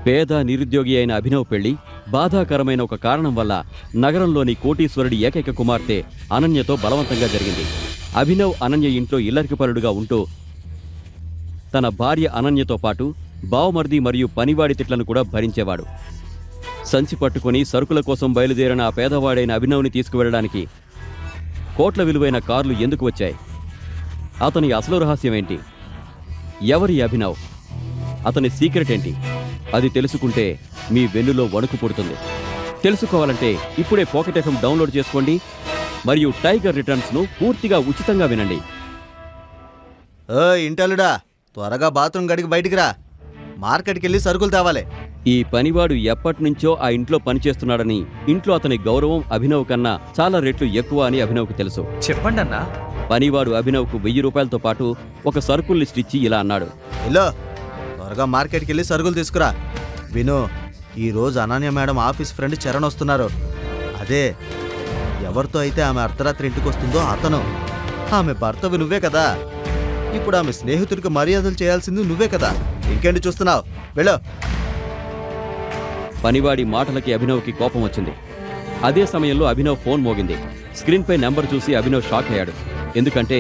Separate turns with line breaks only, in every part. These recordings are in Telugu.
పేద నిరుద్యోగి అయిన అభినవ్ పెళ్లి బాధాకరమైన ఒక కారణం వల్ల నగరంలోని కోటీశ్వరుడి ఏకైక కుమార్తె అనన్యతో బలవంతంగా జరిగింది. అభినవ్ అనన్య ఇంట్లో ఇల్లరికపరుడుగా ఉంటూ తన భార్య అనన్యతో పాటు బావమర్ది మరియు పనివాడి తిట్లను కూడా భరించేవాడు. సంచి పట్టుకుని సరుకుల కోసం బయలుదేరిన ఆ పేదవాడైన అభినవ్ని తీసుకువెళ్ళడానికి కోట్ల విలువైన కార్లు ఎందుకు వచ్చాయి? అతని అసలు రహస్యమేంటి? ఎవరి అభినవ్? అతని సీక్రెట్ ఏంటి? అది తెలుసుకుంటే మీ వెన్నులో వణుకు పుడుతుంది. తెలుసుకోవాలంటే ఇప్పుడే పాకెట్ ఎఫ్ఎం డౌన్లోడ్ చేసుకోండి మరియు టైగర్ రిటర్న్స్ను పూర్తిగా ఉచితంగా వినండి.
ఇంటలుడా, త్వరగా బాత్రూమ్ గడికి బయటికి రా. మార్కెట్కి వెళ్ళి సరుకులు తేవాలి.
ఈ పనివాడు ఎప్పటినుంచో ఆ ఇంట్లో పనిచేస్తున్నాడని, ఇంట్లో అతని గౌరవం అభినవ్ కన్నా చాలా రెట్లు ఎక్కువ అని అభినవ్కు తెలుసు.
చెప్పండి అన్నా.
పనివాడు అభినవ్కు 1000 రూపాయలతో పాటు ఒక సరుకుల్ లిస్ట్ ఇచ్చి ఇలా అన్నాడు.
హలో, త్వరగా మార్కెట్కి వెళ్ళి సరుకులు తీసుకురా. విను, ఈరోజు Ananya madam office friend Charan వస్తున్నారు. అదే ఎవరితో అయితే ఆమె అర్ధరాత్రి ఇంటికి వస్తుందో అతను. ఆమె భర్తవి నువ్వే కదా. ఇప్పుడు ఆమె స్నేహితుడికి మర్యాదలు చేయాల్సింది నువ్వే కదా. ఇంకేంటి చూస్తున్నావు? వెళ్ళు.
పనివాడి మాటలకి అభినవ్కి కోపం వచ్చింది. అదే సమయంలో అభినవ్ ఫోన్ మోగింది. స్క్రీన్పై నెంబర్ చూసి అభినవ్ షాక్ అయ్యాడు. ఎందుకంటే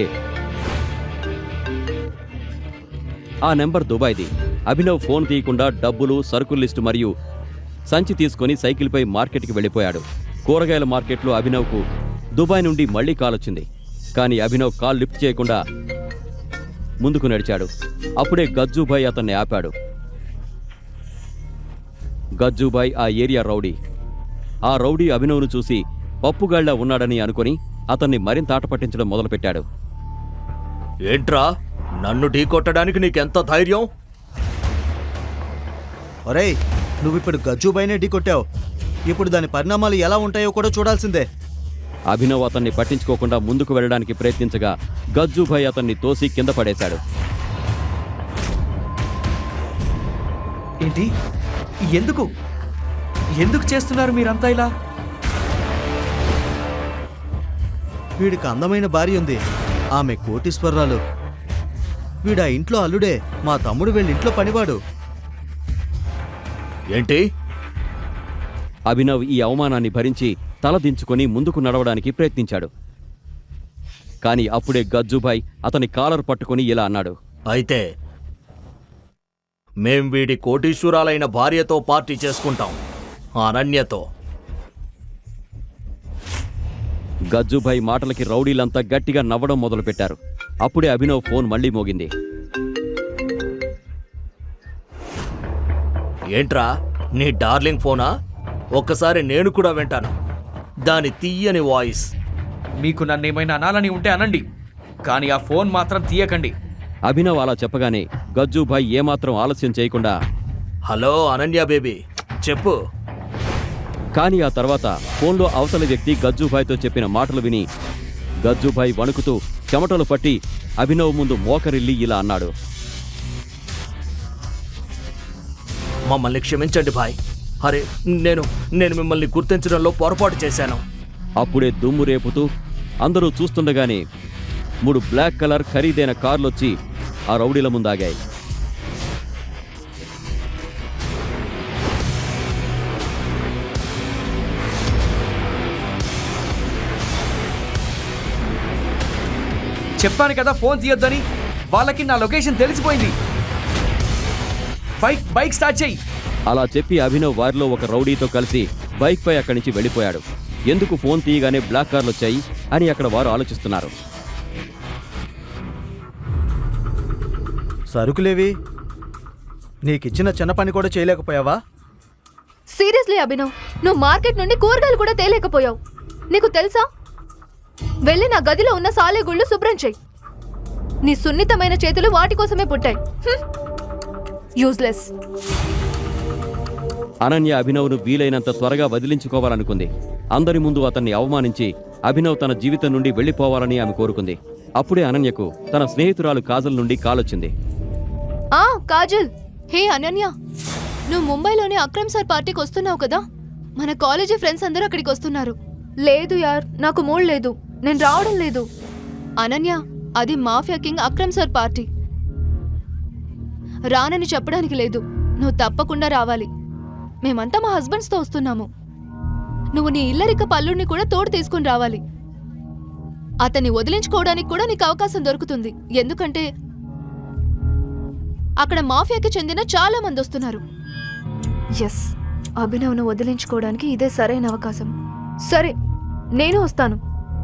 ఆ నెంబర్ దుబాయ్ది. అభినవ్ ఫోన్ తీయకుండా డబ్బులు, సరుకుల లిస్టు మరియు సంచి తీసుకుని సైకిల్పై మార్కెట్కి వెళ్ళిపోయాడు. కూరగాయల మార్కెట్లో అభినవ్కు దుబాయ్ నుండి మళ్లీ కాల్ వచ్చింది. కానీ అభినవ్ కాల్ లిఫ్ట్ చేయకుండా ముందుకు నడిచాడు. అప్పుడే గజ్జుభాయ్ అతన్ని ఆపాడు. గజ్జుభాయ్ ఆ ఏరియా రౌడీ. ఆ రౌడీ అభినవ్ను చూసి పప్పుగాళ్లా ఉన్నాడని అనుకుని అతన్ని మరింత ఆట పట్టించడం మొదలుపెట్టాడు.
ఏంట్రా, నన్ను ఢీ కొట్టడానికి నీకెంత ధైర్యం?
ఒరేయ్, నువ్విప్పుడు గజ్జుబాయినే ఢీ కొట్టావు. ఇప్పుడు దాని పరిణామాలు ఎలా ఉంటాయో కూడా చూడాల్సిందే.
అభినవ్ అతన్ని పట్టించుకోకుండా ముందుకు వెళ్ళడానికి ప్రయత్నించగా గజ్జుభాయ్ అతన్ని తోసి కింద పడేశాడు.
ఏంటి? ఎందుకు ఎందుకు చేస్తున్నారు మీరంతా ఇలా?
వీడికి అందమైన భార్య ఉంది. ఆమె కోటీశ్వరరాలు. వీడా ఇంట్లో అల్లుడే. మా తమ్ముడు వీళ్ళ ఇంట్లో పనివాడు.
ఏంటి?
అభినవ్ ఈ అవమానాన్ని భరించి తల దించుకొని ముందుకు నడవడానికి ప్రయత్నించాడు. కాని అప్పుడే గజ్జుభాయ్ అతని కాలర్ పట్టుకుని ఇలా అన్నాడు.
అయితే మేం వీడి కోటీశ్వరాలైన భార్యతో పార్టీ చేసుకుంటాం, అనన్యతో.
గజ్జుభాయ్ మాటలకి రౌడీలంతా గట్టిగా నవ్వడం మొదలుపెట్టారు. అప్పుడే అభినవ్ ఫోన్ మళ్లీ మోగింది.
ఏంట్రా, నీ డార్లింగ్ ఫోనా? ఒక్కసారి నేను కూడా వింటాను దాని తీయని వాయిస్.
మీకు నన్నేమైనా అనాలని ఉంటే అనండి, కానీ ఆ ఫోన్ మాత్రం తీయకండి.
అభినవ్ అలా చెప్పగానే గజ్జుభాయ్ ఏమాత్రం ఆలస్యం చేయకుండా
హలో అనన్య బేబీ, చెప్పు.
కానీ ఆ తర్వాత ఫోన్లో అవతలి వ్యక్తి గజ్జుభాయ్తో చెప్పిన మాటలు విని గజ్జుభాయ్ వణుకుతూ చెమటలు పట్టి అభినవ్ ముందు మోకరిల్లి ఇలా అన్నాడు.
మమ్మల్ని క్షమించండి భాయ్. అరే, నేను మిమ్మల్ని గుర్తించడంలో పొరపాటు చేశాను.
అప్పుడే దుమ్ము రేపుతూ అందరూ చూస్తుండగానే 3 బ్లాక్ కలర్ ఖరీదైన కార్లొచ్చి ఆ రౌడీల ముందాగాయి.
చెప్పాను కదా ఫోన్ తీయొద్దని. వాళ్ళకి నా లొకేషన్ తెలిసిపోయింది. బైక్ స్టార్ట్ చెయ్యి.
అలా చెప్పి అభినవ్ వారిలో ఒక రౌడీతో కలిసి బైక్పై అక్కడి నుంచి వెళ్ళిపోయాడు. ఎందుకు ఫోన్ తీయగానే బ్లాక్ కార్లొచ్చాయి అని అక్కడ వారు ఆలోచిస్తున్నారు.
సరుకులేవి? నీకిచ్చిన చిన్న పని కూడా చేయలేకపోయావా?
సీరియస్లీ అభినవ్, నువ్వు మార్కెట్ నుండి కూరగాయలు కూడా తేలేకపోయావు. నీకు తెలుసా? వెళ్ళి నా గదిలో ఉన్న సాలెగుళ్ళు శుభ్రం చెయ్యి. నీ సున్నితమైన చేతులు వాటి కోసమే పుట్టాయి. యూజ్లెస్.
అనన్య అభినవ్ను వీలైనంత త్వరగా వదిలించుకోవాలనుకుంది. అందరి ముందు అతన్ని అవమానించి అభినవ్ తన జీవితం నుండి వెళ్లిపోవాలని ఆమె కోరుకుంది. అప్పుడే అనన్యకు తన స్నేహితురాలు కాజల్ నుండి కాలొచ్చింది.
కాజల్, హే అనన్య, నువ్వు ముంబైలోని అక్రమ్ సార్ పార్టీకి వస్తున్నావు కదా? మన కాలేజీ ఫ్రెండ్స్ అందరూ అక్కడికి వస్తున్నారు. లేదు యార్, నాకు మూడ్ లేదు, నేను రావడం లేదు. అనన్య, అది mafia king Akram sir party. రానని చెప్పడానికి లేదు. నువ్వు తప్పకుండా రావాలి. మేమంతా మా హస్బెండ్స్తో వస్తున్నాము. నువ్వు నీ ఇల్లరిక పల్లుడిని కూడా తోడు తీసుకుని రావాలి. అతన్ని వదిలించుకోవడానికి కూడా నీకు అవకాశం దొరుకుతుంది. ఎందుకంటే అక్కడ మాఫియాకి చెందిన చాలా మంది వస్తున్నారు. ఎస్, అభినవ్ను వదిలించుకోవడానికి ఇదే సరైన అవకాశం. సరే, నేను వస్తాను.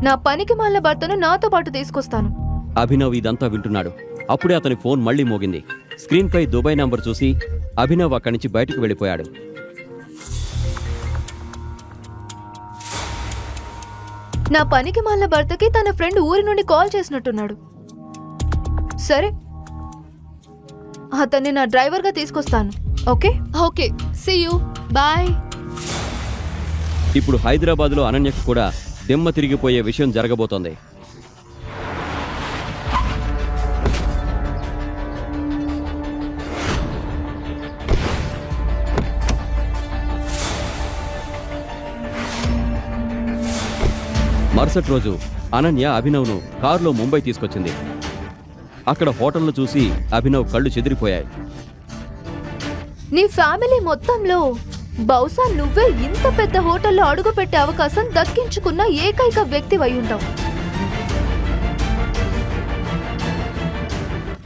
నా పనికి మాలిన భర్తను నాతో పాటు తీసుకొస్తాను.
అభినవ్ ఇదంతా వింటున్నాడు. అప్పుడే అతని ఫోన్ మళ్లీ మోగింది. స్క్రీన్పై దుబాయ్ నంబర్ చూసి అభినవ్ అక్కడి నుంచి బయటకు వెళ్ళిపోయాడు.
నా పనికి మాలిన భర్తకి తన ఫ్రెండ్ ఊరి నుండి కాల్ చేసినట్టున్నాడు. సరే, అతన్ని నా డ్రైవర్గా తీసుకొస్తాను. Okay okay, see you, bye.
ఇప్పుడు హైదరాబాద్లో అనన్యకు కూడా దిమ్మ తిరిగిపోయే విషయం జరగబోతోంది. మరుసటి రోజు అనన్య అభినవ్ను కారులో ముంబై తీసుకొచ్చింది. అక్కడ హోటల్ను చూసి అభినవ్ కళ్ళు చెదిరిపోయాయి.
నీ ఫ్యామిలీ మొత్తంలో బహుశా నువ్వే ఇంత పెద్ద హోటల్లో అడుగుపెట్టే అవకాశం దక్కించుకున్న ఏకైక వ్యక్తి అయ్యుంటావు.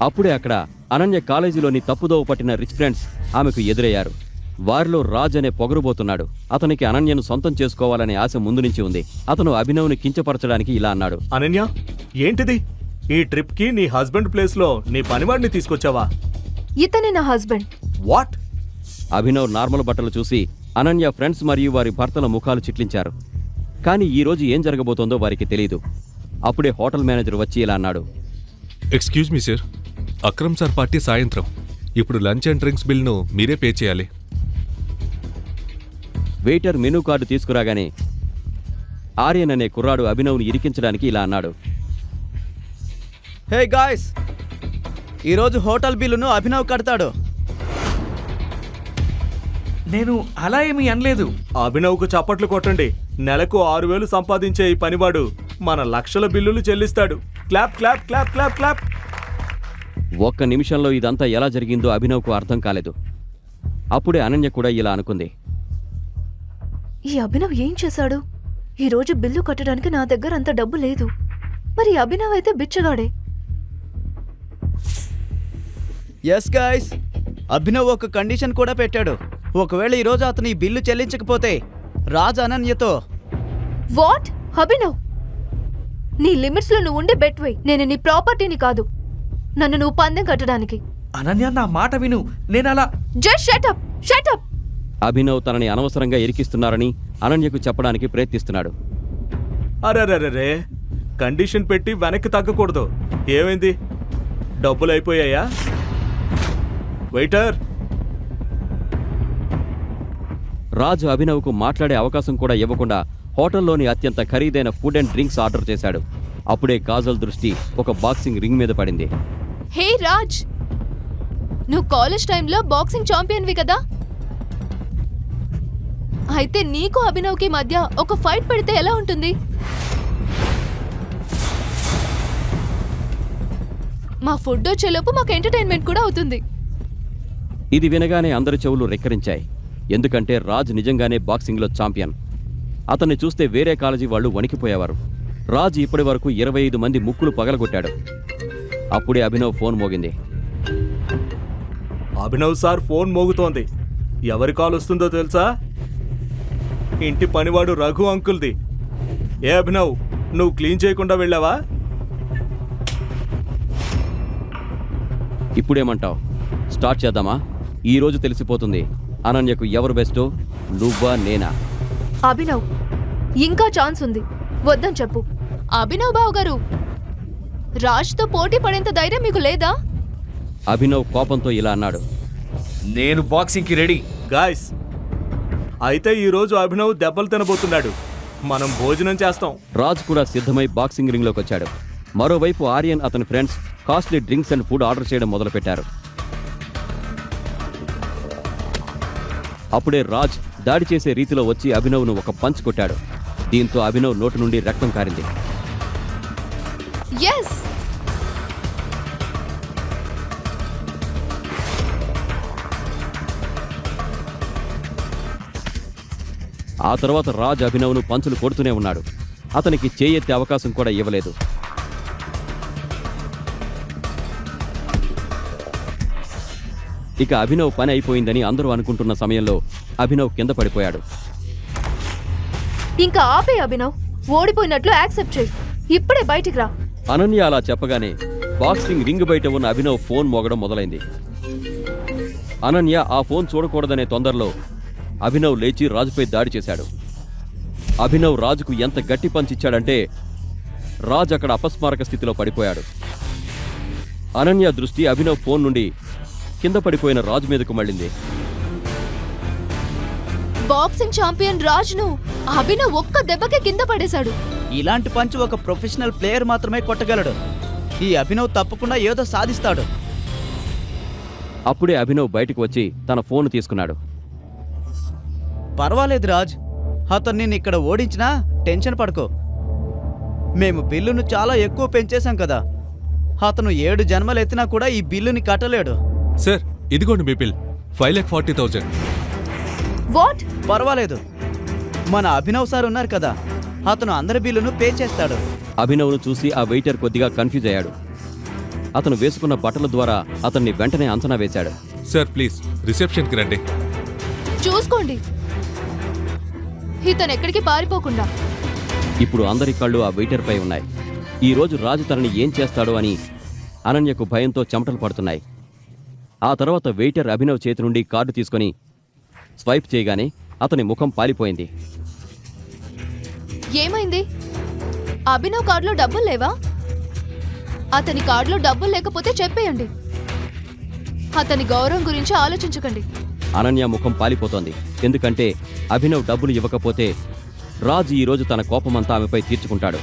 అప్పుడే అక్కడ అనన్య కాలేజీలోని తప్పుదోవ పట్టిన రిచ్ ఫ్రెండ్స్ ఆమెకు ఎదురయ్యారు. వారిలో రాజ్ అనే పొగరుబోతున్నాడు. అతనికి అనన్యను సొంతం చేసుకోవాలనే ఆశ ముందు నుంచి ఉంది. అతను అభినవ్ని కించపరచడానికి ఇలా అన్నాడు.
అనన్య, ఏంటిది? ఈ ట్రిప్ కి నీ హస్బెండ్ ప్లేస్ లో నీ పనివాడిని తీసుకొచ్చావా?
ఇతనే నా హస్బెండ్.
వాట్?
అభినవ్ నార్మల్ బట్టలు చూసి అనన్య ఫ్రెండ్స్ మరియు వారి భర్తల ముఖాలు చిట్లించారు. కానీ ఈ రోజు ఏం జరగబోతోందో వారికి తెలియదు. అప్పుడే హోటల్ మేనేజర్ వచ్చి ఇలా అన్నాడు.
Excuse me sir, Akram sir party సాయంత్రం. ఇప్పుడు లంచ్ అండ్ డ్రింక్స్ బిల్ను మీరే పే చేయాలి.
వెయిటర్ మెనూ కార్డు తీసుకురాగానే ఆర్యన్ అనే కుర్రాడు అభినవ్ను ఇరికించడానికి ఇలా అన్నాడు.
హే గాయ్స్, ఈరోజు హోటల్ బిల్లును అభినవ్ కడతాడు.
నేను అలా ఏమీ అనలేదు.
అభినవ్కు చప్పట్లు కొట్టండి. నెలకు 6,000 సంపాదించే ఈ పనివాడు మన లక్షల బిల్లులు చెల్లిస్తాడు. Clap clap clap clap clap.
ఒక్క నిమిషంలో ఇదంతా ఎలా జరిగిందో అభినవ్కు అర్థం కాలేదు. అప్పుడే అనన్య కూడా ఇలా అనుకుంది.
ఈ అభినవ్ ఏం చేశాడు? ఈ రోజు బిల్లు కట్టడానికి నా దగ్గర అంత డబ్బు లేదు. మరి అభినవ్ అయితే బిచ్చగాడే.
ఎస్ గాయ్స్, అభినవ్ ఒక కండిషన్ కూడా పెట్టాడు. ఒకవేళ ఈరోజు అతను ఈ బిల్లు చెల్లించకపోతే రాజ్ అనన్యతో.
వాట్? అభినవ్, నీ లిమిట్స్ లో నువ్వు ఉండే బెట్ వై. నేను నీ ప్రాపర్టీని కాదు, నన్ను నువ్వు పందెం కట్టడానికి.
అనన్య, నా మాట విను. నేను అలా
just shut up, shut up.
Abhinav తనని అనవసరంగా ఇరికిస్తున్నారని అనన్యకు చెప్పడానికి ప్రయత్నిస్తున్నాడు.
అరెరెరెరే, కండిషన్ పెట్టి వెనక్కి తగ్గకూడదు. ఏమైంది? డబ్బులు అయిపోయాయా? వెయిటర్.
రాజు అభినవ్కు మాట్లాడే అవకాశం కూడా ఇవ్వకుండా హోటల్లోని అత్యంత ఖరీదైన ఫుడ్ అండ్ డ్రింక్స్ ఆర్డర్ చేశాడు. అప్పుడే కాజల్ దృష్టి ఒక బాక్సింగ్ రింగ్ మీద పడింది.
హే రాజ్, నువ్వు కాలేజ్ టైంలో బాక్సింగ్ ఛాంపియన్వి కదా? అయితే నీకు అభినవ్కి మధ్య ఒక ఫైట్ పెడితే ఎలా ఉంటుంది? మా ఫుడ్ వచ్చేలోపు మాకు ఎంటర్టైన్మెంట్ కూడా అవుతుంది.
ఇది వినగానే అందరి చెవులు రెక్కరించాయి. ఎందుకంటే రాజ్ నిజంగానే బాక్సింగ్లో ఛాంపియన్. అతన్ని చూస్తే వేరే కాలేజీ వాళ్ళు వణికిపోయేవారు. రాజ్ ఇప్పటి వరకు 25 మంది ముక్కులు పగలగొట్టాడు. అప్పుడే అభినవ్ ఫోన్ మోగింది.
అభినవ్ సార్, ఫోన్ మోగుతోంది. ఎవరి కాల్ వస్తుందో తెలుసా? ఇంటి పనివాడు రఘు అంకుల్ది. ఏ అభినవ్, నువ్వు క్లీన్ చేయకుండా వెళ్ళావా?
ఇప్పుడేమంటావు? స్టార్ట్ చేద్దామా? ఈ రోజు తెలిసిపోతుంది అనన్యకు ఎవరు బెస్టో, నువ్వా నేనా.
అభినవ్, ఇంకా ఛాన్స్ ఉంది, వద్దని చెప్పు. అభినవ్ బావు గారు, రాజ్తో పోటీ పడేంత ధైర్యం మీకు లేదా?
అభినవ్ కోపంతో ఇలా అన్నాడు.
నేను బాక్సింగ్కి రెడీ.
గాయ్స్, అయితే ఈరోజు అభినవ్ దెబ్బలు తినబోతున్నాడు. మనం భోజనం చేస్తాం.
రాజ్ కూడా సిద్ధమై బాక్సింగ్ రింగ్లోకి వచ్చాడు. మరోవైపు ఆర్యన్ అతని friends costly drinks and food order చేయడం మొదలుపెట్టారు. అప్పుడే రాజ్ దాడి చేసే రీతిలో వచ్చి అభినవ్ను ఒక పంచ్ కొట్టాడు. దీంతో అభినవ్ నోటి నుండి రక్తం కారింది.
ఎస్,
ఆ తర్వాత రాజ్ అభినవ్ను పంచులు కొడుతూనే ఉన్నాడు. అతనికి చేయెత్తే అవకాశం కూడా ఇవ్వలేదు. ఇక అభినవ్ పని అయిపోయిందని అందరూ అనుకుంటున్న సమయంలో అభినవ్ కింద పడిపోయాడు.
ఇంకా ఆపే అభినవ్, ఓడిపోయినట్లు యాక్సెప్ట్ చేయి. ఇప్పుడే బయటికి రా.
అనన్య అలా చెప్పగానే బాక్సింగ్ రింగ్ బయట ఉన్న అభినవ్ ఫోన్ మోగడం మొదలైంది. అనన్య ఆ ఫోన్ చూడకూడదనే తొందరలో అభినవ్ లేచి రాజుపై దాడి చేశాడు. అభినవ్ రాజుకు ఎంత గట్టి పంచిచ్చాడంటే రాజ్ అక్కడ అపస్మారక స్థితిలో పడిపోయాడు. అనన్య దృష్టి అభినవ్ ఫోన్ నుండి కింద పడిపోయిన రాజు మీదకు మళ్ళింది.
బాక్సింగ్ ఛాంపియన్ రాజ్ను అభినవ్ ఒక్క దెబ్బకే కింద పడేశాడు.
ఇలాంటి పంచ్ ఒక ప్రొఫెషనల్ ప్లేయర్ మాత్రమే కొట్టగలడు. ఈ అభినవ్ తప్పకుండా ఏదో సాధిస్తాడు.
అప్పుడే అభినవ్ బయటకు వచ్చి తన ఫోన్ తీసుకున్నాడు.
పర్వాలేదు రాజ్, అతను నిన్ను ఇక్కడ ఓడించినా టెన్షన్ పడుకో. మేము బిల్లును చాలా ఎక్కువ పెంచేశాం కదా. అతను 7 జన్మలు ఎత్తినా కూడా ఈ బిల్లుని కట్టలేడు.
సార్ ఇదిగోండి మీ బిల్ 5,40,000.
వాట్?
పర్వాలేదు, మన అభినవ్ సార్ ఉన్నారు కదా, అతను అందరి బిల్లును పే చేస్తాడు.
అభినవ్ను చూసి ఆ వెయిటర్ కొద్దిగా కన్ఫ్యూజ్ అయ్యాడు. అతను వేసుకున్న బట్టల ద్వారా అతన్ని వెంటనే అంచనా వేశాడు.
సార్ ప్లీజ్ రిసెప్షన్కి రండి.
చూసుకోండి, ఇతను ఎక్కడికి పారిపోకుండా.
ఇప్పుడు అందరి కళ్ళు ఆ వెయిటర్పై ఉన్నాయి. ఈ రోజు రాజు తనని ఏం చేస్తాడో అని అనన్యకు భయంతో చెమటలు పడుతున్నాయి. ఆ తర్వాత వెయిటర్ అభినవ్ చేతి నుండి కార్డు తీసుకొని స్వైప్ చేయగానే అతని ముఖం పాలిపోయింది.
ఏమైంది? అభినవ్ కార్డులో డబ్బులు లేవా? అతని కార్డులో డబ్బులు లేకపోతే చెప్పేయండి. అతని గౌరవం గురించి ఆలోచించకండి.
అనన్య ముఖం పాలిపోతోంది. ఎందుకంటే అభినవ్ డబ్బులు ఇవ్వకపోతే రాజు ఈరోజు తన కోపమంతా ఆమెపై తీర్చుకుంటాడు.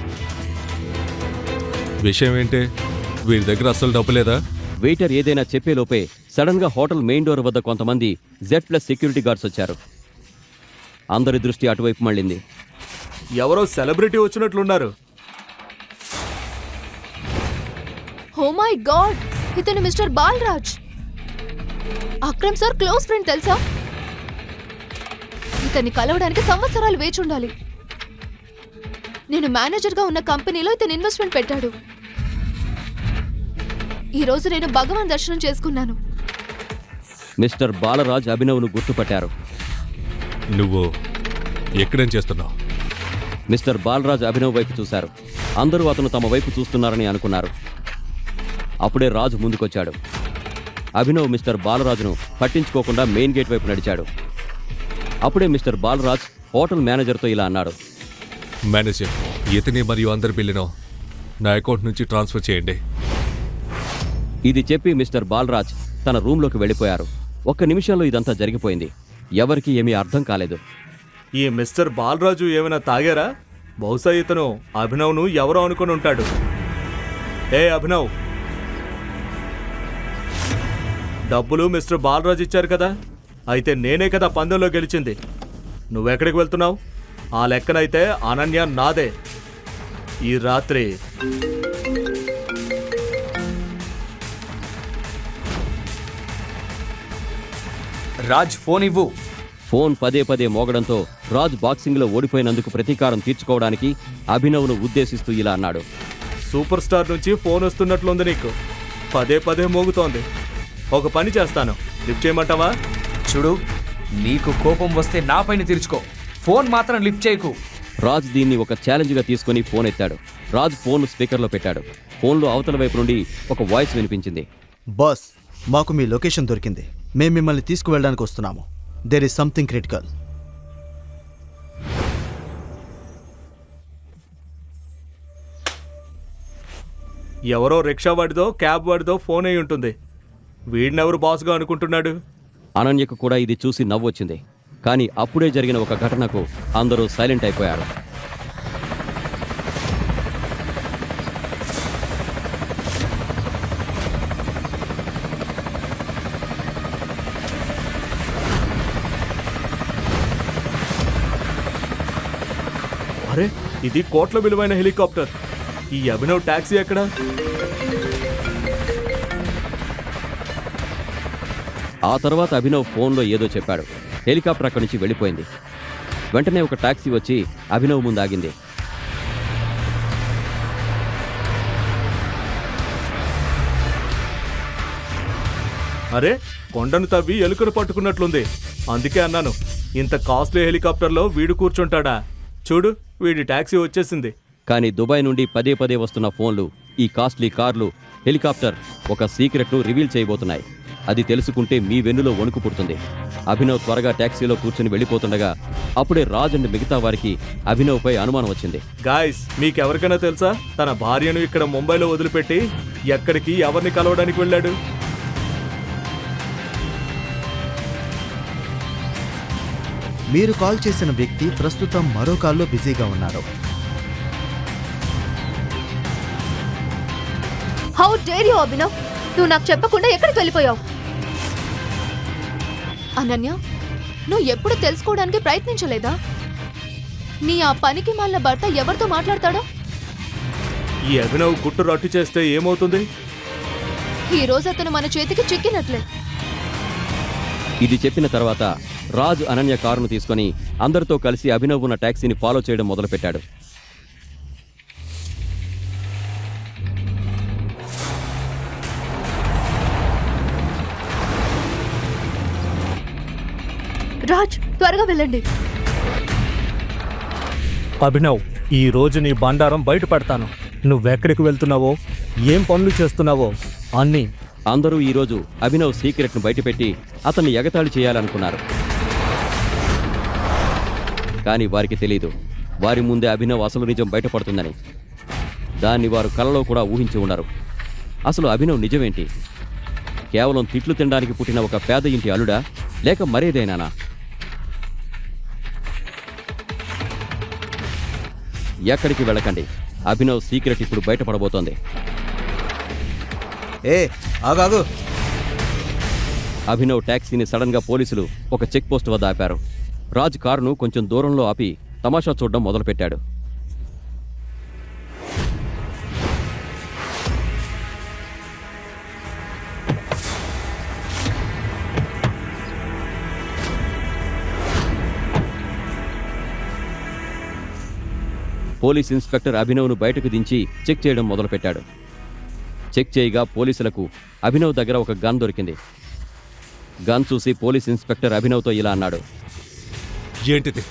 విషయం ఏంటే, వీరి దగ్గర అస్సలు డబ్బు లేదా?
వెయిటర్ ఏదైనా చెప్పేలోపే సడన్గా హోటల్ మెయిన్ డోర్ వద్ద కొంతమంది Z+ సెక్యూరిటీ గార్డ్స్ వచ్చారు. అందరి దృష్టి అటువైపు మళ్ళింది.
ఎవరో సెలబ్రిటీ వచ్చినట్లున్నారు.
ఓ మై గాడ్, ఇతను mister Balraj. Akram sir close friend తెలుసా? ఇతన్ని కలవడానికి సంవత్సరాలు వేచి ఉండాలి. నేను మేనేజర్గా ఉన్న కంపెనీలో ఇతను ఇన్వెస్ట్మెంట్ పెట్టాడు. ఈరోజు నేను భగవాన్ దర్శనం చేసుకున్నాను.
మిస్టర్ బాలరాజ్ అభినవ్ను గుర్తుపట్టారు.
నువ్వు ఎక్కడేం చేస్తున్నావు?
మిస్టర్ బాలరాజ్ అభినవ్ వైపు చూశారు. అందరూ అతను తమ వైపు చూస్తున్నారని అనుకున్నారు. అప్పుడే రాజు ముందుకొచ్చాడు. అభినవ్ మిస్టర్ బాలరాజును పట్టించుకోకుండా మెయిన్ గేట్ వైపు నడిచాడు. అప్పుడే మిస్టర్ బాలరాజ్ హోటల్ మేనేజర్తో ఇలా అన్నాడు.
మేనేజర్, ఇతని మరియు అందరి బిల్లును నా అకౌంట్ నుంచి ట్రాన్స్ఫర్ చేయండి.
ఇది చెప్పి మిస్టర్ బాలరాజ్ తన రూంలోకి వెళ్ళిపోయారు. ఒక్క నిమిషంలో ఇదంతా జరిగిపోయింది. ఎవరికీ ఏమీ అర్థం కాలేదు.
ఈ మిస్టర్ బాలరాజు ఏమైనా తాగారా? బహుశా ఇతను అభినవ్ను ఎవరో అనుకుని ఉంటాడు. ఏ అభినవ్, డబ్బులు మిస్టర్ బాలరాజు ఇచ్చారు కదా, అయితే నేనే కదా పందెంలో గెలిచింది. నువ్వెక్కడికి వెళ్తున్నావు? ఆ లెక్కనైతే అనన్య నాదే. ఈ రాత్రి
రాజ్ ఫోన్ ఇవ్వు.
ఫోన్ పదే పదే మోగడంతో రాజ్ బాక్సింగ్లో ఓడిపోయినందుకు ప్రతీకారం తీర్చుకోవడానికి అభినవ్ను ఉద్దేశిస్తూ ఇలా అన్నాడు.
సూపర్ స్టార్ నుంచి ఫోన్ వస్తున్నట్లుంది నీకు. పదే పదే మోగుతోంది. ఒక పని చేస్తాను, లిఫ్ట్ చేయమంటావా?
చూడు, నీకు కోపం వస్తే నా పైన తీర్చుకో, ఫోన్ మాత్రం లిఫ్ట్ చేయకు.
రాజ్ దీన్ని ఒక ఛాలెంజ్గా తీసుకుని ఫోన్ ఎత్తాడు. రాజ్ ఫోన్ స్పీకర్లో పెట్టాడు. ఫోన్లో అవతల వైపు నుండి ఒక వాయిస్ వినిపించింది.
బాస్, మాకు మీ లొకేషన్ దొరికింది. మేము మిమ్మల్ని తీసుకువెళ్ళడానికి వస్తున్నాము. There is something critical.
ఎవరో రిక్షా వాడిదో క్యాబ్ వాడిదో ఫోన్ అయి ఉంటుంది. వీడినెవరు బాస్గా అనుకుంటున్నాడు?
అనన్యకు కూడా ఇది చూసి నవ్వొచ్చింది. కానీ అప్పుడే జరిగిన ఒక ఘటనకు అందరూ సైలెంట్ అయిపోయారు.
అరే, ఇది కోట్ల విలువైన హెలికాప్టర్. ఈ అభినవ్ టాక్సీ ఎక్కడ?
ఆ తర్వాత అభినవ్ ఫోన్లో ఏదో చెప్పాడు. హెలికాప్టర్ అక్కడి నుంచి వెళ్ళిపోయింది. వెంటనే ఒక టాక్సీ వచ్చి అభినవ్ ముందు ఆగింది.
అరే, కొండను తవ్వి ఎలుకను పట్టుకున్నట్లుంది. అందుకే అన్నాను, ఇంత కాస్ట్లీ హెలికాప్టర్లో వీడు కూర్చుంటాడా? చూడు, వీడి టాక్సీ వచ్చేసింది.
కానీ దుబాయ్ నుండి పదే పదే వస్తున్న ఫోన్లు, ఈ కాస్ట్లీ కార్లు, హెలికాప్టర్ ఒక సీక్రెట్ను రివీల్ చేయబోతున్నాయి. అది తెలుసుకుంటే మీ వెన్నులో వణుకు పుడుతుంది. అభినవ్ త్వరగా టాక్సీలో కూర్చుని వెళ్ళిపోతుండగా అప్పుడే రాజ్ అండ్ మిగతా వారికి అభినవ్పై అనుమానం వచ్చింది.
గాయస్, మీకెవరికైనా తెలుసా తన భార్యను ఇక్కడ ముంబైలో వదిలిపెట్టి ఎక్కడికి ఎవరిని కలవడానికి వెళ్ళాడు?
మీరు కాల్ చేసిన వ్యక్తి ప్రస్తుతం మరో కాల్లో బిజీగా ఉన్నారు.
హౌ డేర్ యూ అభినవ్, నువ్వు నాకు చెప్పకుండా ఎక్కడికి వెళ్ళిపోయావు? అనన్య, నువ్వు ఎప్పుడు తెలుసుకోవడానికి ప్రయత్నించలేదా? నీ ఆ పనికి మాలిన భర్త ఎవరితో మాట్లాడతాడో?
ఈ అభినవ్ గుట్టు రట్టు చేస్తే ఏమవుతుంది?
ఈ రోజు అతను మన చేతికి చిక్కినట్లే.
ఇది చెప్పిన తర్వాత రాజ్ అనన్య కారును తీసుకొని అందరితో కలిసి అభినవ్ ఉన్న టాక్సీని ఫాలో చేయడం మొదలుపెట్టాడు.
రాజ్, త్వరగా వెళ్ళండి.
అభినవ్, ఈ రోజు నీ బండారం బయట పెడతాను. నువ్వెక్కడికి వెళ్తున్నావో, ఏం పనులు చేస్తున్నావో అన్నీ.
అందరూ ఈరోజు అభినవ్ సీక్రెట్ను బయటపెట్టి అతన్ని ఎగతాళి చేయాలనుకున్నారు. కానీ వారికి తెలీదు, వారి ముందే అభినవ్ అసలు నిజం బయటపడుతుందని. దాన్ని వారు కలలో కూడా ఊహించి ఉండరు. అసలు అభినవ్ నిజమేంటి? కేవలం తిట్లు తినడానికి పుట్టిన ఒక పేద ఇంటి అల్లుడా, లేక మరేదైనానా? ఎక్కడికి వెళ్ళకండి, అభినవ్ సీక్రెట్ ఇప్పుడు బయటపడబోతోంది.
ఏ ఆగాగు.
అభినవ్ టాక్సీని సడన్ గా పోలీసులు ఒక చెక్ పోస్ట్ వద్ద ఆపారు. రాజ్ కారును కొంచెం దూరంలో ఆపి తమాషా చూడడం మొదలుపెట్టాడు. పోలీస్ ఇన్స్పెక్టర్ అభినవ్ను బయటకు దించి చెక్ చేయడం మొదలుపెట్టాడు. చెక్ చేయగా పోలీసులకు అభినవ్ దగ్గర ఒక గన్ దొరికింది. గన్ చూసి పోలీస్ ఇన్స్పెక్టర్ అభినవ్తో ఇలా అన్నాడు.
ఏంటిది?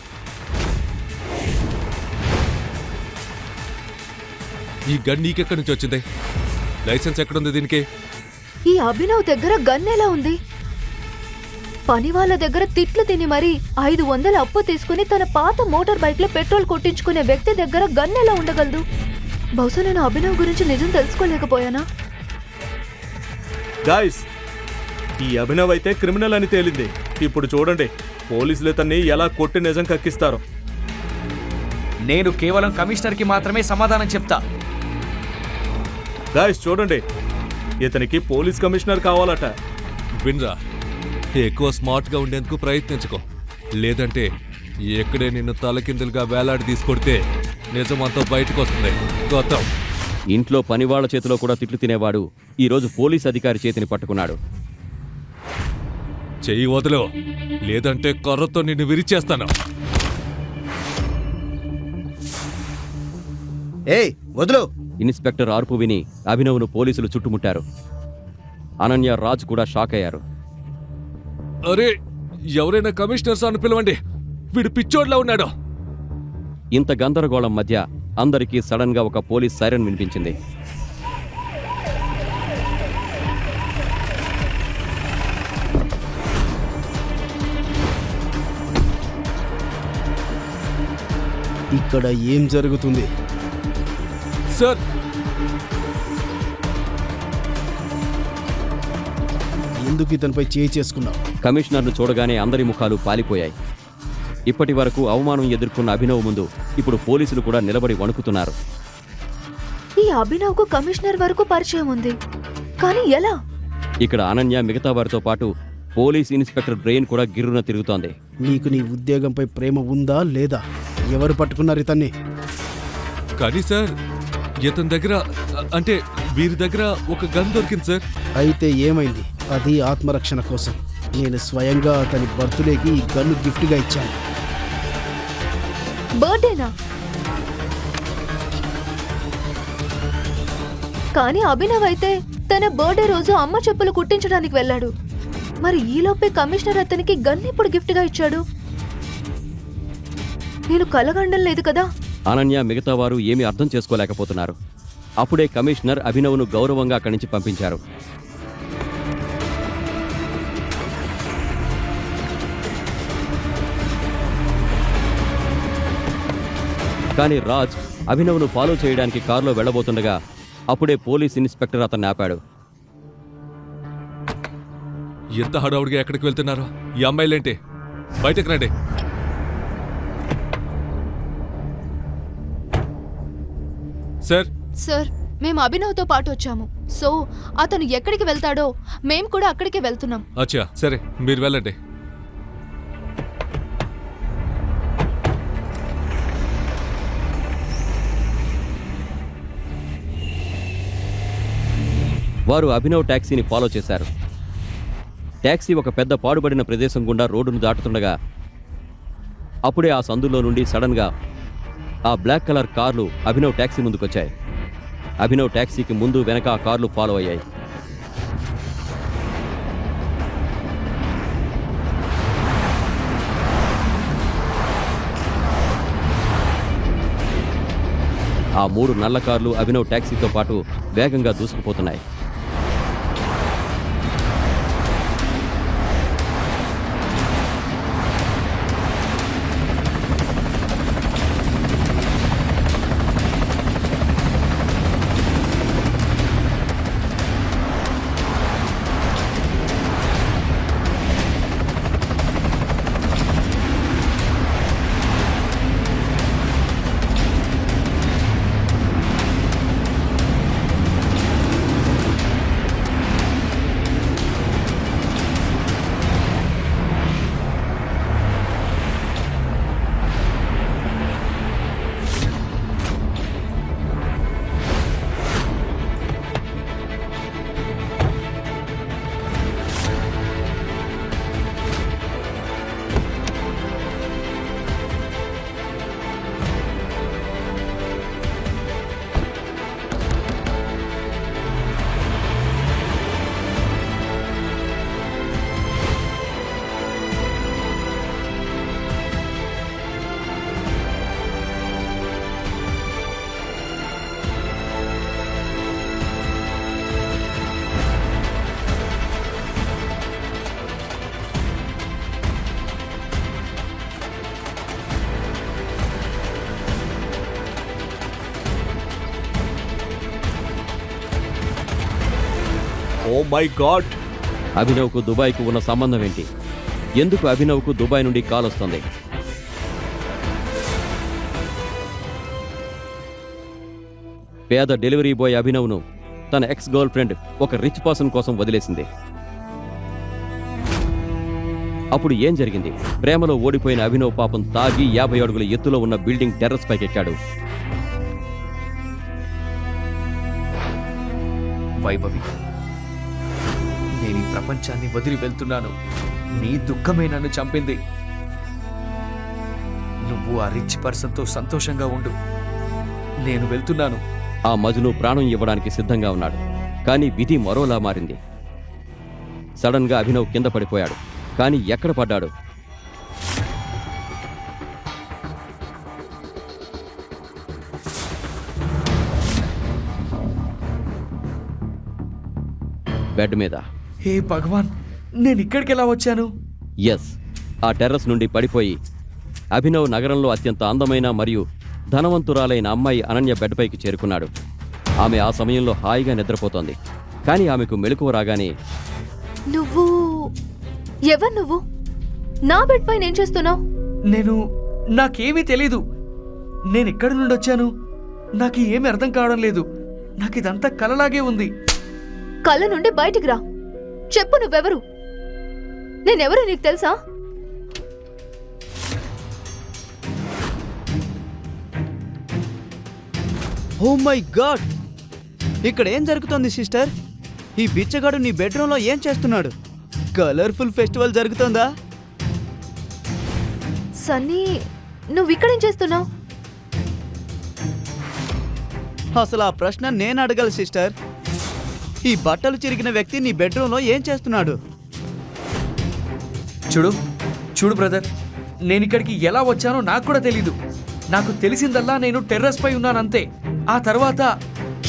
ఈ గన్ నీకెక్కడి నుంచి వచ్చింది? లైసెన్స్ ఎక్కడుంది దీనికి?
ఈ అభినవ్ దగ్గర గన్ ఎలా ఉంది? పని వాళ్ళ దగ్గర తిట్లు తిని మరీ 500 అప్పు తీసుకుని తన పాత మోటార్ బైక్ లో పెట్రోల్ కొట్టించుకునే వ్యక్తి దగ్గర గన్ ఎలా ఉండగలదు? బహుశా నేను అభినవ్ గురించి నిజం తెలుసుకోలేకపోయానా?
గాయస్, ఈ అభినవ్ అయితే క్రిమినల్ అని తేలింది. ఇప్పుడు చూడండి, పోలీసులు ఇతన్ని ఎలా కొట్టి నిజం కక్కిస్తారో.
నేను కేవలం కమిషనర్కి మాత్రమే సమాధానం చెప్తా.
గాయస్ చూడండి, ఇతనికి పోలీస్ కమిషనర్ కావాలట.
వినరా, ఎక్కువ స్మార్ట్గా ఉండేందుకు ప్రయత్నించుకో. లేదంటే ఎక్కడే నిన్ను తలకిందులుగా వేలాడి తీసుకొడితే నిజమంతా బయటకు వస్తుంది. గౌతమ్,
ఇంట్లో పనివాళ్ల చేతిలో కూడా తిట్లు తినేవాడు ఈరోజు పోలీస్ అధికారి చేతిని పట్టుకున్నాడు.
చెయ్యి వదిలో, లేదంటే కర్రతో నిన్ను విరిచేస్తాను.
ఏయ్ వదులు.
ఇన్స్పెక్టర్ అరుపు విని అభినవ్ను పోలీసులు చుట్టుముట్టారు. అనన్య, రాజ్ కూడా షాక్ అయ్యారు.
అరే, ఎవరైనా కమిషనర్ సార్ను పిలవండి, వీడు పిచ్చోడ్లా ఉన్నాడు.
ఇంత గందరగోళం మధ్య అందరికీ సడన్ గా ఒక పోలీస్ సైరన్ వినిపించింది.
ఇక్కడ ఏం జరుగుతుంది?
సార్,
ఎందుకు ఇతనిపై చేయి చేసుకున్నావు?
కమిషనర్ను చూడగానే అందరి ముఖాలు పాలిపోయాయి. ఇప్పటి వరకు అవమానం ఎదుర్కొన్న అభినవ్ ముందు ఇప్పుడు పోలీసులు కూడా నిలబడి వణుకుతున్నారు.
ఈ అభినవ్కు కమిషనర్ వరకు పరిచయం ఉంది, కానీ ఎలా?
ఇక్కడ అనన్య మిగతా వారితో పాటు పోలీస్ ఇన్స్పెక్టర్ బ్రెయిన్ కూడా గిర్రున తిరుగుతోంది.
నీకు నీ ఉద్యోగంపై ప్రేమ ఉందా లేదా? ఎవరు పట్టుకున్నారు ఇతన్ని?
కానీ సార్, ఇతని దగ్గర అంటే వీరి దగ్గర ఒక గన్ దొరికింది సార్.
అయితే ఏమైంది? అది ఆత్మరక్షణ కోసం. నేను స్వయంగా అతని బర్త్డేకి ఈ గన్ను గిఫ్ట్గా ఇచ్చాను.
బర్త్డేనా? కానీ అభినవ్ అయితే తన బర్త్డే రోజు అమ్మ చెప్పులు కుట్టించడానికి వెళ్ళాడు. మరి ఈలోపే కమిషనర్ అతనికి గన్ ఇప్పుడు గిఫ్ట్గా ఇచ్చాడు. నేను కలగండం లేదు కదా.
అనన్య మిగతా వారు ఏమీ అర్థం చేసుకోలేకపోతున్నారు. అప్పుడే కమిషనర్ అభినవ్ను గౌరవంగా అక్కడి నుంచి పంపించారు. కానీ రాజ్ అభినవ్ను ఫాలో చేయడానికి కారులో వెళ్లబోతుండగా అప్పుడే పోలీస్ ఇన్స్పెక్టర్ అతన్ని ఆపాడు.
ఎంత హడావుడిగా ఎక్కడికి వెళ్తున్నారు? ఈ అమ్మాయిలేంటి? బయటకు రండి. సార్,
సార్, మేము అభినవ్తో పాటు వచ్చాము. సో అతను ఎక్కడికి వెళ్తాడో మేము కూడా అక్కడికే వెళ్తున్నాం.
అచ్చా, సరే, మీరు వెళ్ళండి.
వారు అభినవ్ టాక్సీని ఫాలో చేశారు. టాక్సీ ఒక పెద్ద పాడుబడిన ప్రదేశం గుండా రోడ్డును దాటుతుండగా అప్పుడే ఆ సందులో నుండి సడన్గా ఆ బ్లాక్ కలర్ కార్లు అభినవ్ టాక్సీ ముందుకొచ్చాయి. అభినవ్ టాక్సీకి ముందు వెనక ఆ కార్లు ఫాలో అయ్యాయి. ఆ 3 నల్ల కార్లు అభినవ్ టాక్సీతో పాటు వేగంగా దూసుకుపోతున్నాయి.
ఓ మై గాడ్!
అభినవ్కు దుబాయ్కు ఉన్న సంబంధం ఏంటి? ఎందుకు అభినవ్కు దుబాయ్ నుండి కాల్ వస్తుంది? పేద డెలివరీ బాయ్ అభినవ్ను తన ఎక్స్ గర్ల్ ఫ్రెండ్ ఒక రిచ్ పర్సన్ కోసం వదిలేసింది. అప్పుడు ఏం జరిగింది? ప్రేమలో ఓడిపోయిన అభినవ్ పాపం తాగి 50 అడుగుల ఎత్తులో ఉన్న బిల్డింగ్ టెర్రస్ పైకెక్కాడు.
వైభవి, నేను ఈ ప్రపంచాన్ని వదిలి వెళ్తున్నాను. నీ దుఃఖమే నన్ను చంపింది. నువ్వు ఆ రిచ్ పర్సన్తో సంతోషంగా ఉండు. నేను వెళ్తున్నాను.
ఆ మజ్ను ప్రాణం ఇవ్వడానికి సిద్ధంగా ఉన్నాడు. కానీ విధి మరోలా మారింది. సడన్ గా అభినవ్ కింద పడిపోయాడు. కానీ ఎక్కడ పడ్డాడు? బెడ్ మీద.
హే భగవాన్, నేను ఇక్కడికి ఎలా వచ్చాను?
ఎస్, ఆ టెర్రస్ నుండి పడిపోయి అభినవ్ నగరంలో అత్యంత అందమైన మరియు ధనవంతురాలైన అమ్మాయి అనన్య బెడ్ పైకి చేరుకున్నాడు. ఆమె ఆ సమయంలో హాయిగా నిద్రపోతోంది. కానీ ఆమెకు మెలకువ రాగానే,
నువ్వు ఎవరు? నువ్వు నా బెడ్ పైన ఏం చేస్తున్నావు?
నాకేమీ తెలీదు. నేను ఇక్కడి నుండి వచ్చాను. నాకు ఏమీ అర్థం కావడం లేదు. నాకు ఇదంతా కలలాగే ఉంది.
కళ్ళ నుండి బయటికి రా. చెప్పు, నువ్వెవరు? నేనెవరు నీకు తెలుసా?
Oh my God! ఇక్కడ ఏం జరుగుతోంది సిస్టర్? ఈ బిచ్చగాడు నీ బెడ్రూమ్లో ఏం చేస్తున్నాడు? Colourful festival జరుగుతోందా?
సన్నీ, నువ్వు ఇక్కడేం చేస్తున్నావు?
అసలు ఆ ప్రశ్న నేను అడగాలి సిస్టర్. ఈ బట్టలు చిరిగిన వ్యక్తి నీ బెడ్రూమ్లో ఏం చేస్తున్నాడు?
చూడు చూడు బ్రదర్, నేను ఇక్కడికి ఎలా వచ్చానో నాకు కూడా తెలీదు. నాకు తెలిసిందల్లా నేను టెర్రస్ పై ఉన్నానంతే. ఆ తర్వాత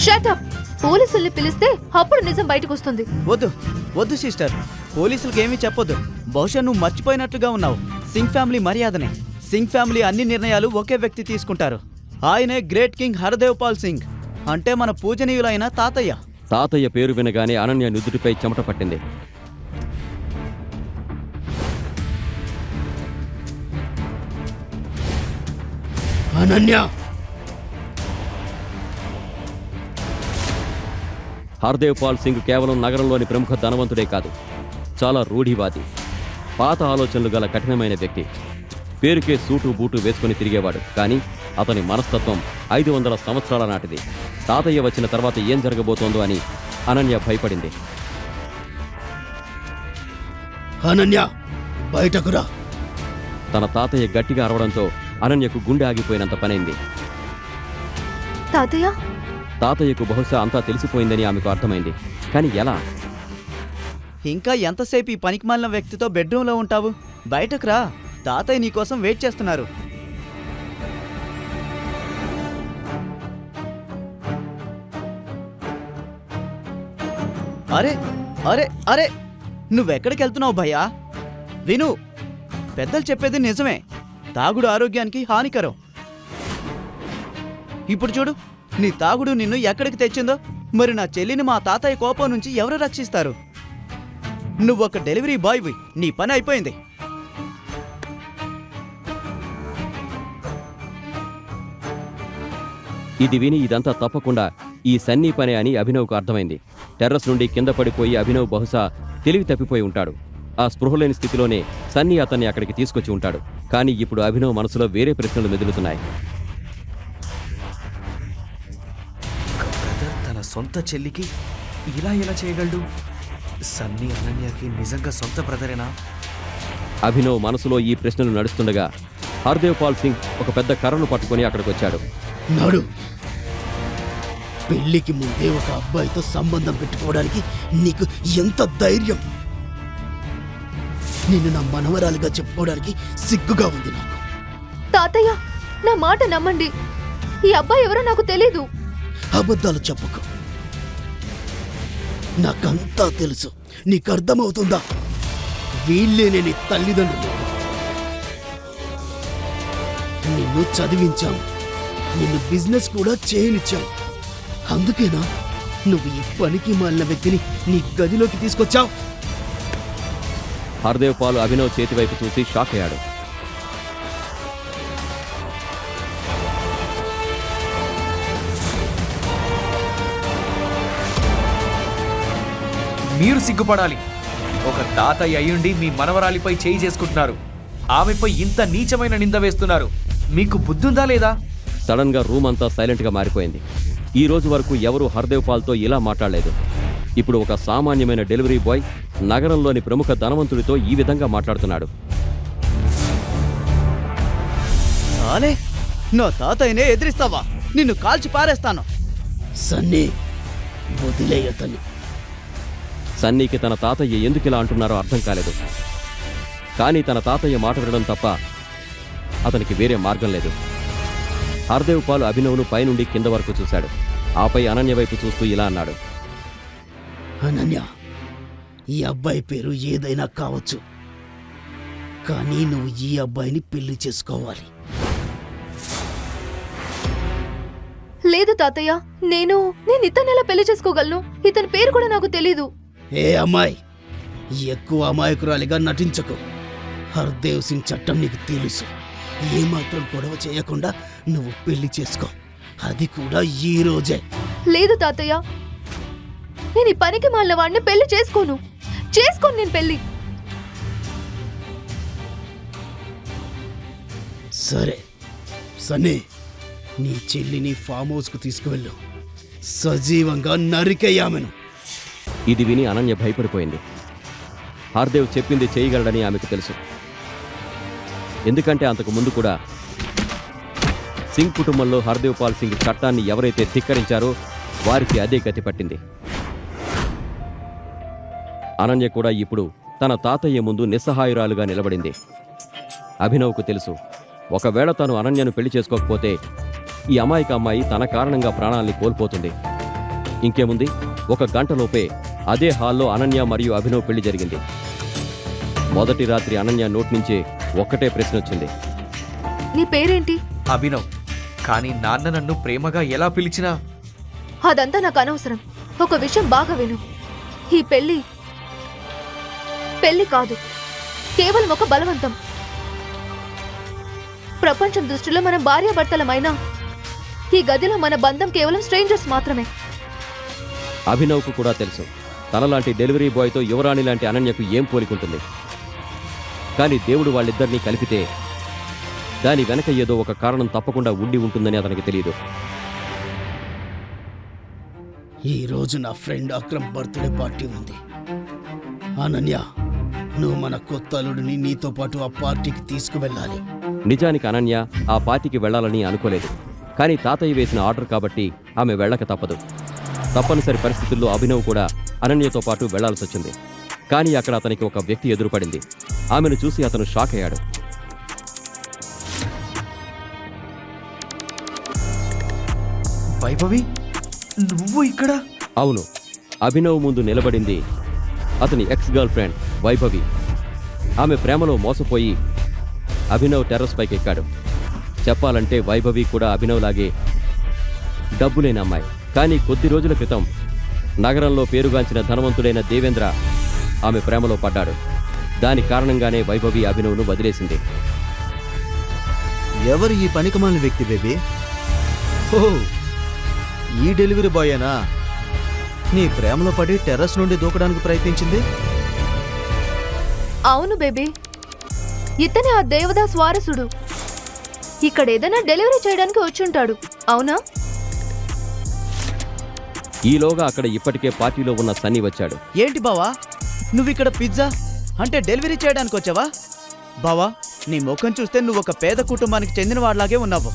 షటప్! పోలీసుల్ని పిలిస్తే అప్పుడు నిజం బయటకు వస్తుంది.
వద్దు వద్దు సిస్టర్, పోలీసులకు ఏమీ చెప్పొద్దు. బహుశా నువ్వు మర్చిపోయినట్లుగా ఉన్నావు సింగ్ ఫ్యామిలీ మర్యాదనే. సింగ్ ఫ్యామిలీ అన్ని నిర్ణయాలు ఒకే వ్యక్తి తీసుకుంటారు. ఆయనే గ్రేట్ కింగ్ హరదేవ్ పాల్ సింగ్, అంటే మన పూజనీయులైన తాతయ్య.
తాతయ్య పేరు వినగానే అనన్య నుదుటిపై చెమట పట్టింది.
అనన్య,
హర్దేవ్ పాల్ సింగ్ కేవలం నగరంలోని ప్రముఖ ధనవంతుడే కాదు, చాలా రూఢివాది, పాత ఆలోచనలు గల కఠినమైన వ్యక్తి. పేరుకే సూటు బూటు వేసుకుని తిరిగేవాడు, కానీ అతని మనస్తత్వం 500 సంవత్సరాల నాటిది. తాతయ్య వచ్చిన తర్వాత ఏం జరగబోతోందో అని అనన్య భయపడింది.
అనన్య, బయటకు రా.
తన తాతయ్య గట్టిగా అరవడంతో అనన్యకు గుండె ఆగిపోయినంత పనైంది.
తాతయ్య,
తాతయ్యకు బహుశా అంతా తెలిసిపోయిందని ఆమెకు అర్థమైంది. కానీ ఎలా?
ఇంకా ఎంతసేపు ఈ పనికిమాలిన వ్యక్తితో బెడ్రూమ్లో ఉంటావు? బయటకు రా, తాతయ్య నీకోసం వెయిట్ చేస్తున్నారు. అరే అరే అరే, నువ్వెక్కడికి వెళ్తున్నావు భయ్యా? విను, పెద్దలు చెప్పేది నిజమే, తాగుడు ఆరోగ్యానికి హానికరం. ఇప్పుడు చూడు, నీ తాగుడు నిన్ను ఎక్కడికి తెచ్చిందో. మరి నా చెల్లిని మా తాతయ్య కోపం నుంచి ఎవరు రక్షిస్తారు? నువ్వొక డెలివరీ బాయ్వి, నీ పని అయిపోయింది.
ఇది విని ఇదంతా తప్పకుండా ఈ సన్నీ పనే అని అభినవ్కు అర్థమైంది. టెర్రస్ నుండి కింద పడిపోయి అభినవ్ బహుశా తెలివి తప్పిపోయి ఉంటాడు. ఆ స్పృహలేని స్థితిలోనే సన్నీ అతన్ని అక్కడికి తీసుకొచ్చి ఉంటాడు. కానీ ఇప్పుడు అభినవ్ మనసులో వేరే ప్రశ్నలు మెదులుతున్నాయి.
బ్రదర్ తన సొంత చెల్లికి ఇలా ఎలా చేయగలడు? సన్నీ అనన్యకి నిజంగా సొంత బ్రదరేనా?
అభినవ్ మనసులో ఈ ప్రశ్నలు నడుస్తుండగా హర్దేవ్ పాల్ సింగ్ ఒక పెద్ద కర్రను పట్టుకొని అక్కడికి వచ్చాడు.
నడు. పెళ్లికి ముందే ఒక అబ్బాయితో సంబంధం పెట్టుకోవడానికి నీకు ఎంత ధైర్యం? నిన్ను నా మనవరాలిగా చెప్పుకోవడానికి సిగ్గుగా ఉంది నాకు.
తాతయ్య, నా మాట నమ్మండి. ఈ అబ్బాయి ఎవరో నాకు తెలీదు.
అబద్ధాలు చెప్పకు. నాకంతా తెలుసు. నీకు అర్థమవుతుందా? వీళ్ళేనే నీ తల్లిదండ్రులు. నిన్ను చదివించాం, నిన్ను బిజినెస్ కూడా చేయనిచ్చాం. అందుకేనా నువ్వు ఈ పనికి మాలిన వ్యక్తిని నీ గదిలోకి తీసుకొచ్చావు?
హర్దేవ్ పాల్ అభినవ్ చేతి వైపు చూసి షాక్ అయ్యాడు.
మీరు సిగ్గుపడాలి. ఒక తాతయ్య అయ్యుండి మీ మనవరాలిపై చేయి చేసుకుంటున్నారు. ఆమెపై ఇంత నీచమైన నింద వేస్తున్నారు. మీకు బుద్ధుందా లేదా?
సడన్ గా రూమ్ అంతా సైలెంట్ గా మారిపోయింది. ఈ రోజు వరకు ఎవరూ హర్దేవ్ పాల్తో ఇలా మాట్లాడలేదు. ఇప్పుడు ఒక సామాన్యమైన డెలివరీ బాయ్ నగరంలోని ప్రముఖ ధనవంతుడితో ఈ విధంగా మాట్లాడుతున్నాడు.
చాలే, నా తాతయ్యనే ఎదిరిస్తావా? నిన్ను కాల్చి పారేస్తాను.
సన్నీ, వదిలేయతని.
సన్నీకి తన తాతయ్య ఎందుకిలా అంటున్నారో అర్థం కాలేదు. కానీ తన తాతయ్య మాట వినడం తప్ప అతనికి వేరే మార్గం లేదు. హర్దేవ్ పాల్ అభినవ్ను పైనుండి కింద వరకు చూశాడు. ఆపై అనన్య వైపు చూస్తూ ఇలా అన్నాడు.
అనన్య, ఈ అబ్బాయి పేరు ఏదైనా కావచ్చు, కానీ నువ్వు ఈ అబ్బాయిని పెళ్లి చేసుకోవాలి.
లేదు తాతయ్య, నేను ఇతన్ని ఎలా పెళ్లి చేసుకోగలను? ఇతని పేరు కూడా నాకు తెలీదు.
ఏ అమ్మాయి, ఎక్కువ అమాయకురాలిగా నటించకు. హర్దేవ్ సింగ్ చట్టం నీకు తెలుసు. ఏమాత్రం గొడవ చేయకుండా నువ్వు పెళ్లి చేసుకో, అది కూడా ఈ రోజే.
లేదు తాతయ్య, నేను ఈ పనికి మాలిన వాడిని పెళ్లి చేసుకోను నేను పెళ్లి.
సరే సన్నీ, నీ చెల్లిని ఫామ్ హౌస్కు తీసుకువెళ్ళు. సజీవంగా నరికేయామెను.
ఇది విని అనన్య భయపడిపోయింది. హర్దేవ్ చెప్పింది చేయగలడని ఆమెకు తెలుసు. ఎందుకంటే అంతకు ముందు కూడా సింగ్ కుటుంబంలో హర్దేవ్ పాల్ సింగ్ చట్టాన్ని ఎవరైతే ధిక్కరించారో వారికి అదే గతి పట్టింది. అనన్య కూడా ఇప్పుడు తన తాతయ్య ముందు నిస్సహాయురాలుగా నిలబడింది. అభినవ్కు తెలుసు, ఒకవేళ తాను అనన్యను పెళ్లి చేసుకోకపోతే ఈ అమాయక అమ్మాయి తన కారణంగా ప్రాణాల్ని కోల్పోతుంది. ఇంకేముంది, ఒక గంటలోపే అదే హాల్లో అనన్య మరియు అభినవ్ పెళ్లి జరిగింది. మొదటి రాత్రి అనన్య నోటి నుంచే ఒక్కటే ప్రశ్న వచ్చింది.
నీ పేరేంటి?
అభినవ్. కానీ నాన్న నన్ను ప్రేమగా ఎలా పిలిచినా
అదంతా నాకు అనవసరం. ఒక విషయం బాగా విను. ఈ పెళ్లి కాదు, కేవలం ఒక బలవంతం. ప్రపంచం దృష్టిలో మనం భార్యాభర్తలమైనా ఈ గదిలో మన బంధం కేవలం స్ట్రేంజర్స్ మాత్రమే.
అభినవ్కు కూడా తెలుసు, తనలాంటి డెలివరీ బాయ్తో యువరాణి లాంటి అనన్యకు ఏం పోలికుంటుంది. కానీ దేవుడు వాళ్ళిద్దరినీ కలిపితే దాని వెనక ఏదో ఒక కారణం తప్పకుండా ఉండి ఉంటుందని అతనికి తెలియదు.
ఈ రోజు నా ఫ్రెండ్ అక్రమ్ బర్త్డే పార్టీ ఉంది. అనన్య, నువ్వు మన కొత్త అల్లుడిని నీతో పాటు ఆ పార్టీకి తీసుకువెళ్ళాలి.
నిజానికి అనన్య ఆ పార్టీకి వెళ్లాలని అనుకోలేదు. కానీ తాతయ్య వేసిన ఆర్డర్ కాబట్టి ఆమె వెళ్ళక తప్పదు. తప్పనిసరి పరిస్థితుల్లో అభినవ్ కూడా అనన్యతో పాటు వెళ్లాల్సొచ్చింది. కానీ అక్కడ అతనికి ఒక వ్యక్తి ఎదురుపడింది. ఆమెను చూసి అతను షాక్ అయ్యాడు.
వైభవి, నువ్వు ఇక్కడ?
అవును, అభినవ్ ముందు నిలబడింది అతని ఎక్స్ గర్ల్ ఫ్రెండ్ వైభవి. ఆమె ప్రేమలో మోసపోయి అభినవ్ టెర్రస్ పైకి ఎక్కాడు. చెప్పాలంటే వైభవి కూడా అభినవ్ లాగే డబ్బులేని అమ్మాయి. కానీ కొద్ది రోజుల క్రితం నగరంలో పేరుగాంచిన ధనవంతుడైన దేవేంద్ర ఆమె ప్రేమలో పడ్డాడు. దాని కారణంగానే వైభవి అభినవ్ను వదిలేసింది.
ఎవరు ఈ పనికిమాలిన వ్యక్తి బేబీ? ఓ, ఈ డెలివరీ బాయేనా నీ ప్రేమలో పడి టెర్రస్ నుండి దూకడానికి ప్రయత్నించింది?
అవును బేబీ, ఇతనే ఆ దేవదాస్ వారసుడు. ఇక్కడ ఏదైనా డెలివరీ చేయడానికి వచ్చుంటాడు. అవునా?
ఈలోగా అక్కడ ఇప్పటికే పార్టీలో ఉన్న సన్నీ వచ్చాడు.
ఏంటి బావా, నువ్విక్కడ పిజ్జా అంటే డెలివరీ చేయడానికి వచ్చావా? బావా, నీ ముఖం చూస్తే నువ్వు ఒక పేద కుటుంబానికి చెందిన వాడిలాగే ఉన్నావు.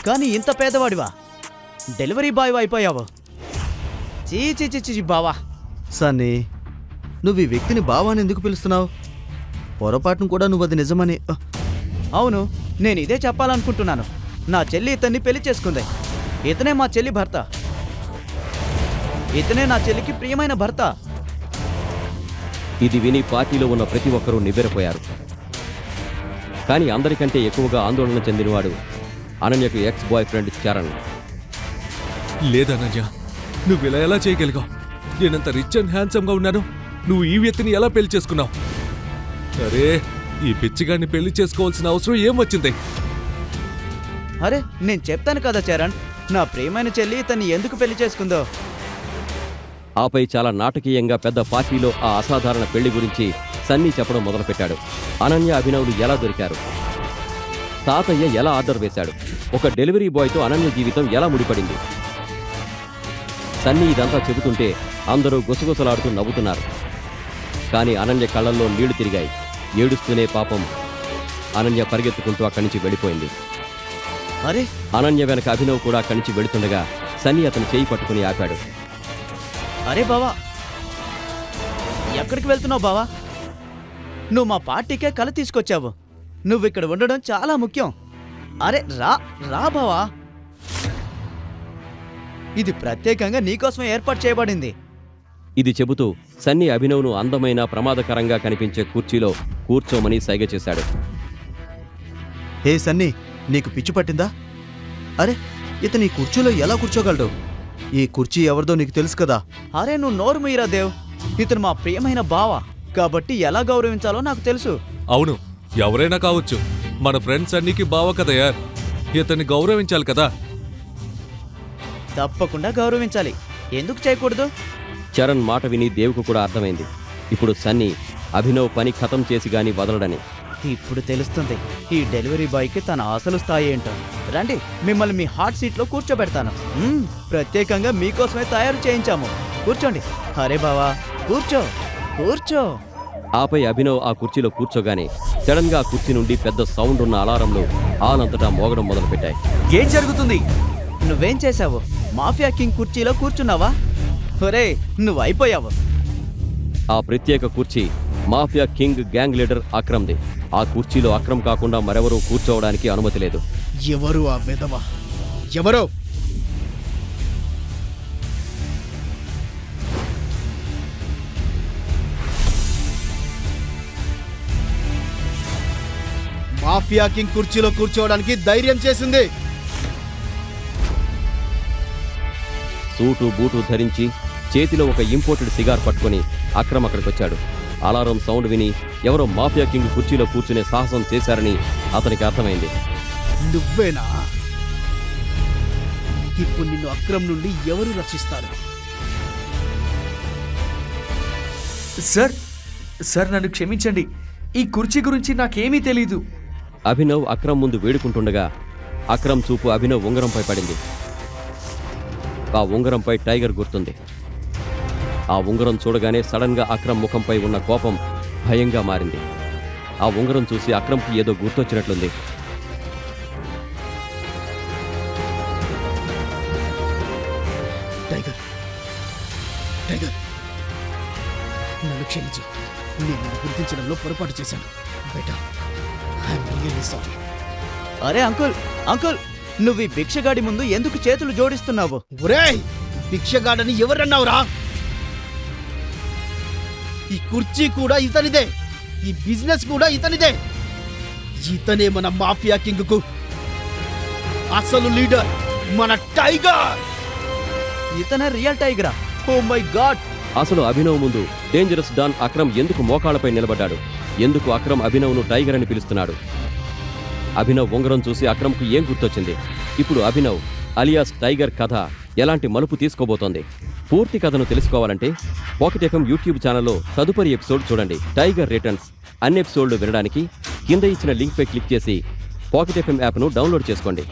కానీ ఇంత పేదవాడివా? డెలివరీ బాయ్ అయిపోయావు. చీ చీ చీ చీ బావా.
సన్నీ, నువ్వు ఈ వ్యక్తిని బావాని ఎందుకు పిలుస్తున్నావు? పొరపాటును కూడా నువ్వు అది నిజమని.
అవును, నేను ఇదే చెప్పాలనుకుంటున్నాను. నా చెల్లి ఇతన్ని పెళ్లి చేసుకుంది. ఇతనే మా చెల్లి భర్త. ఇతనే నా చెల్లికి ప్రియమైన భర్త.
ఇది విని పార్టీలో ఉన్న ప్రతి ఒక్కరూ నివ్వెరపోయారు. కానీ అందరికంటే ఎక్కువగా ఆందోళన చెందినవాడు అనన్యకు ఎక్స్ బాయ్ ఫ్రెండ్ చరణ్.
లేదనన్య, నువ్వు ఇలా ఎలా చేయగలిగావు? నేనంత రిచ్ అండ్ హ్యాండ్సమ్గా ఉన్నాను, నువ్వు ఈ వ్యక్తిని ఎలా పెళ్లి చేసుకున్నావు? అరే, ఈ పిచ్చిగాన్ని పెళ్లి చేసుకోవాల్సిన అవసరం ఏం వచ్చింది?
అరే, నేను చెప్తాను కదా చరణ్, నా ప్రియమైన చెల్లి ఇతన్ని ఎందుకు పెళ్లి చేసుకుందో.
ఆపై చాలా నాటకీయంగా పెద్ద పార్టీలో ఆ అసాధారణ పెళ్లి గురించి సన్నీ చెప్పడం మొదలుపెట్టాడు. అనన్య అభినవ్లు ఎలా దొరికారు, తాతయ్య ఎలా ఆర్డర్ వేశాడు, ఒక డెలివరీ బాయ్తో అనన్య జీవితం ఎలా ముడిపడింది. సన్నీ ఇదంతా చెబుతుంటే అందరూ గుసగుసలాడుతూ నవ్వుతున్నారు. కానీ అనన్య కళ్ళల్లో నీళ్లు తిరిగాయి. ఏడుస్తూనే పాపం అనన్య పరిగెత్తుకుంటూ అక్కడి నుంచి వెళ్ళిపోయింది.
అరే,
అనన్య వెనక అభినవ్ కూడా అక్కడి నుంచి వెళుతుండగా సన్నీ అతను చేయి పట్టుకుని ఆపాడు.
అరే బావా, ఎక్కడికి వెళ్తున్నావు బావా? నువ్వు మా పార్టీకే కల తీసుకొచ్చావు. నువ్వు ఇక్కడ ఉండడం చాలా ముఖ్యం. అరే రా రా బావా, ఇది ప్రత్యేకంగా నీకోసమే ఏర్పాటు చేయబడింది.
ఇది చెబుతూ సన్నీ అభినవ్ను అందమైన ప్రమాదకరంగా కనిపించే కుర్చీలో కూర్చోమని సైగ చేశాడు.
హే సన్నీ, నీకు పిచ్చి పట్టిందా? అరే, ఇతను ఈ కుర్చీలో ఎలా కూర్చోగలడు? ఈ కుర్చీ ఎవరిదో నీకు తెలుసు కదా.
అరే నువ్వు నోరు మీరా దేవ్, ఇతను మా ప్రియమైన బావ కాబట్టి ఎలా గౌరవించాలో నాకు తెలుసు.
అవును, ఎవరైనా కావచ్చు, మన ఫ్రెండ్స్ అన్నికి బావ కదా యార్, ఇతన్ని గౌరవించాలి కదా.
తప్పకుండా గౌరవించాలి, ఎందుకు చేయకూడదు?
చరణ్ మాట విని దేవుకు కూడా అర్థమైంది. ఇప్పుడు సన్నీ అభినవ్ పని ఖతం చేసి గాని వదలడని.
ఇప్పుడు తెలుస్తుంది ఈ డెలివరీ బాయ్కి తన అసలు స్థాయి ఏంటో. రండి, మిమ్మల్ని మీ హాట్ సీట్లో కూర్చోబెడతాను. ప్రత్యేకంగా మీకోసమే తయారు చేయించాము. కూర్చోండి. అరే బావా, కూర్చో కూర్చో.
ఆపై అభినవ్ ఆ కుర్చీలో కూర్చోగానే సడన్ గా ఆ కుర్చీ నుండి పెద్ద సౌండ్ ఉన్న అలారంలు హాల్ అంతటా మోగడం మొదలుపెట్టాయి.
ఏం జరుగుతుంది?
నువ్వేం చేశావు? మాఫియా కింగ్ కుర్చీలో కూర్చున్నావా? ఒరే, నువ్వు అయిపోయావు.
ఆ ప్రత్యేక కుర్చీ మాఫియా కింగ్ గ్యాంగ్ లీడర్ అక్రమ్ది. ఆ కుర్చీలో అక్రమ్ కాకుండా మరెవరూ కూర్చోవడానికి అనుమతి లేదు.
ఎవరు ఆ విధవ? ఎవరో మాఫియా కింగ్ కుర్చీలో కూర్చోవడానికి ధైర్యం చేసింది.
సూటు బూటు ధరించి చేతిలో ఒక ఇంపోర్టెడ్ సిగార్ పట్టుకుని అక్రమ్ అక్కడికొచ్చాడు. అలారం సౌండ్ విని ఎవరో మాఫియా కింగ్ కుర్చీలో కూర్చునే సాహసం చేశారని అతనికి అర్థమైంది.
నువ్వేనా? ఇప్పుడు నిన్ను అక్రమ్ నుండి ఎవరు రక్షిస్తారు?
సార్ నన్ను క్షమించండి. ఈ కుర్చీ గురించి నాకేమీ తెలీదు.
అభినవ్ అక్రమ్ ముందు వేడుకుంటుండగా అక్రమ్ చూపు అభినవ్ ఉంగరంపై పడింది. ఆ ఉంగరంపై టైగర్ గుర్తుంది. ఆ ఉంగరం చూడగానే సడన్ గా అక్రమ్ ముఖంపై ఉన్న కోపం భయంగా మారింది. ఆ ఉంగరం చూసి అక్రమ్కి ఏదో గుర్తొచ్చినట్లుంది.
టైగర్, టైగర్, నన్ను క్షమించు. నేను నిన్ను గుర్తించడంలో పొరపాటు చేశాను. బేటా, ఐఎమ్ రియల్లీ సారీ.
అరే అంకుల్, అంకుల్, నువ్వు ఈ భిక్షగాడి ముందు ఎందుకు చేతులు జోడిస్తున్నావు?
ఒరేయ్, భిక్షగాడని ఎవరన్నావురా? ఈ కుర్చీ కూడా ఇతనిదే, ఈ బిజినెస్ కూడా ఇతనిదే. ఇతనే మన మాఫియా కింగ్ కు అసలు లీడర్, మన టైగర్.
ఇతనే రియల్ టైగరా? Oh my God!
అసలు అభినవ్ ముందు డేంజరస్ డాన్ అక్రమ్ ఎందుకు మోకాళ్లపై నిలబడ్డాడు? ఎందుకు అక్రమ్ అభినవ్ను టైగర్ అని పిలుస్తున్నాడు? అభినవ్ ఉంగరం చూసి అక్రమ్కు ఏం గుర్తొచ్చింది? ఇప్పుడు అభినవ్ అలియాస్ టైగర్ కథ ఎలాంటి మలుపు తీసుకోబోతోంది? పూర్తి కథను తెలుసుకోవాలంటే పాకెట్ ఎఫ్ఎం యూట్యూబ్ ఛానల్లో తదుపరి ఎపిసోడ్ చూడండి. టైగర్ రిటర్న్స్ అన్ని ఎపిసోడ్లు వినడానికి కింద ఇచ్చిన లింక్పై క్లిక్ చేసి పాకెట్ ఎఫ్ఎం యాప్ను డౌన్లోడ్ చేసుకోండి.